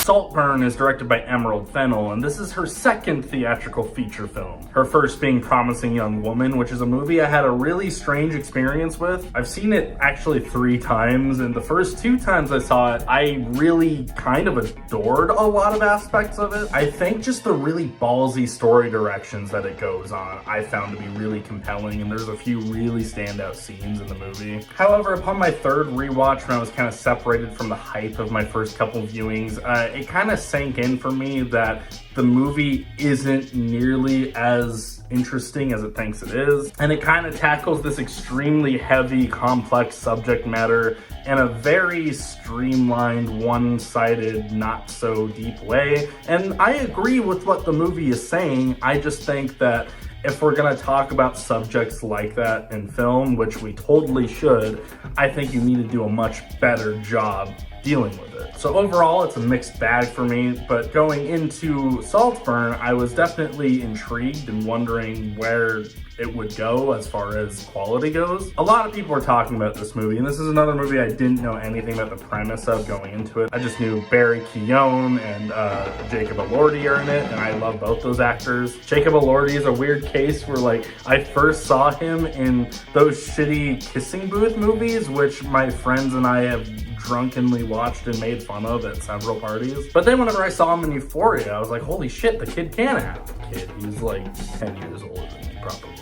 Saltburn is directed by Emerald Fennell, and this is her second theatrical feature film. Her first being Promising Young Woman, which is a movie I had a really strange experience with. I've seen it actually 3 times, and the first 2 times I saw it, I really kind of adored a lot of aspects of it. I think just the really ballsy story directions that it goes on, I found to be really compelling, and there's a few really standout scenes in the movie. However, upon my 3rd rewatch, when I was kind of separated from the hype of my first couple viewings, it kind of sank in for me that the movie isn't nearly as interesting as it thinks it is, and it kind of tackles this extremely heavy, complex subject matter in a very streamlined, one-sided, not so deep way. And I agree with what the movie is saying. I just think that if we're gonna talk about subjects like that in film, which we totally should, I think you need to do a much better job dealing with it. So overall, it's a mixed bag for me, but going into Saltburn, I was definitely intrigued and wondering where it would go as far as quality goes. A lot of people are talking about this movie, and this is another movie I didn't know anything about the premise of going into it. I just knew Barry Keoghan and Jacob Elordi are in it, and I love both those actors. Jacob Elordi is a weird case where, like, I first saw him in those shitty Kissing Booth movies, which my friends and I have drunkenly watched and made fun of at several parties. But then whenever I saw him in Euphoria, I was like, holy shit, the kid can act. The kid, he's like 10 years older than me, probably.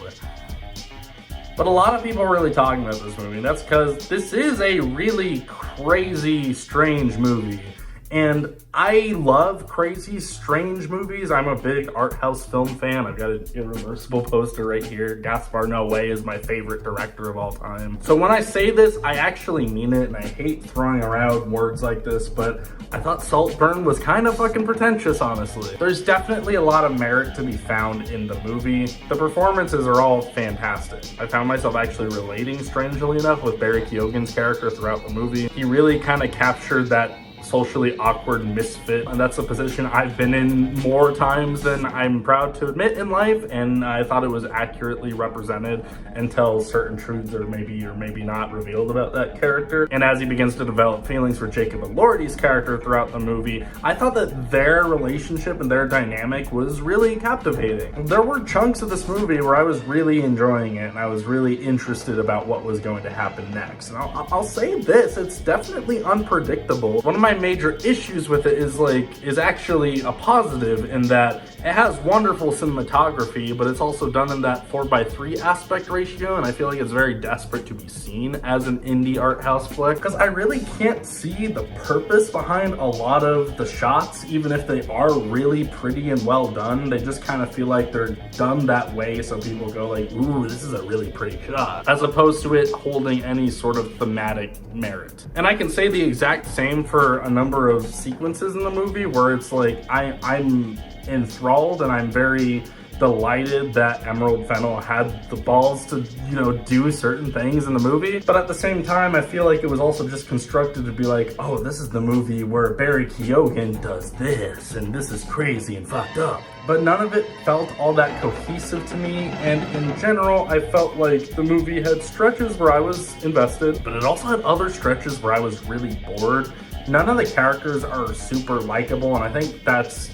But a lot of people are really talking about this movie, and that's because this is a really crazy, strange movie. And I love crazy, strange movies. I'm a big art house film fan. I've got an Irreversible poster right here. Gaspar Noé is my favorite director of all time. So when I say this, I actually mean it, and I hate throwing around words like this, but I thought Saltburn was kind of fucking pretentious, honestly. There's definitely a lot of merit to be found in the movie. The performances are all fantastic. I found myself actually relating, strangely enough, with Barry Keoghan's character throughout the movie. He really kind of captured that socially awkward misfit, and that's a position I've been in more times than I'm proud to admit in life, and I thought it was accurately represented until certain truths are maybe not revealed about that character. And as he begins to develop feelings for Jacob Elordi's character throughout the movie, I thought that their relationship and their dynamic was really captivating. There were chunks of this movie where I was really enjoying it, and I was really interested about what was going to happen next. And I'll say this, it's definitely unpredictable. One of my major issues with it is actually a positive, in that it has wonderful cinematography, but it's also done in that 4:3 aspect ratio, and I feel like it's very desperate to be seen as an indie art house flick, because I really can't see the purpose behind a lot of the shots. Even if they are really pretty and well done, they just kind of feel like they're done that way so people go like, ooh, this is a really pretty shot, as opposed to it holding any sort of thematic merit. And I can say the exact same for a number of sequences in the movie where it's like I'm enthralled, and I'm very delighted that Emerald Fennell had the balls to, do certain things in the movie. But at the same time, I feel like it was also just constructed to be like, oh, this is the movie where Barry Keoghan does this, and this is crazy and fucked up. But none of it felt all that cohesive to me, and in general, I felt like the movie had stretches where I was invested, but it also had other stretches where I was really bored. None of the characters are super likable, and I think that's,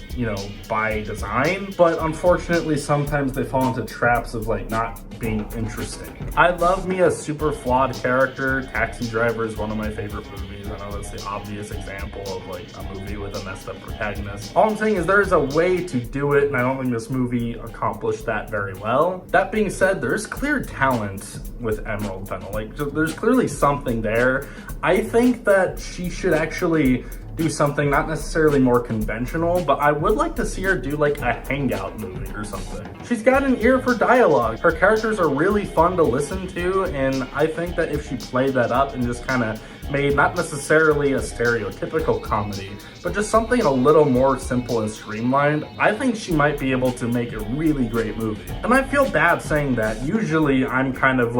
by design. But unfortunately, sometimes they fall into traps of not being interesting. I love me a super flawed character. Taxi Driver is one of my favorite movies. I know that's the obvious example of a movie with a messed up protagonist. All I'm saying is there's a way to do it, and I don't think this movie accomplished that very well. That being said, there's clear talent with Emerald Fennell. There's clearly something there. I think that she should actually do something not necessarily more conventional, but I would like to see her do a hangout movie or something. She's got an ear for dialogue. Her characters are really fun to listen to, and I think that if she played that up and just kind of made not necessarily a stereotypical comedy, but just something a little more simple and streamlined, I think she might be able to make a really great movie. And I feel bad saying that. Usually I'm kind of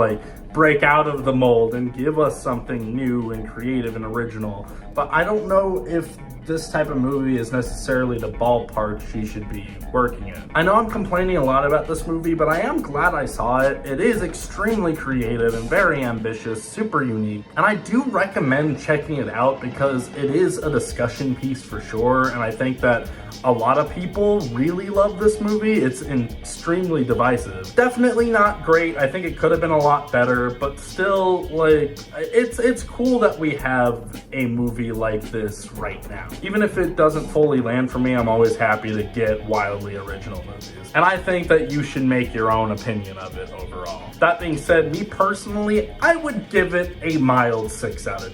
break out of the mold and give us something new and creative and original. But I don't know if this type of movie is necessarily the ballpark she should be working in. I know I'm complaining a lot about this movie, but I am glad I saw it. It is extremely creative and very ambitious, super unique, and I do recommend checking it out because it is a discussion piece for sure, and I think that a lot of people really love this movie. It's extremely divisive. Definitely not great. I think it could have been a lot better, but still, like, it's cool that we have a movie like this right now. Even if it doesn't fully land for me, I'm always happy to get wildly original movies. And I think that you should make your own opinion of it overall. That being said, me personally, I would give it a mild 6 out of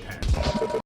10.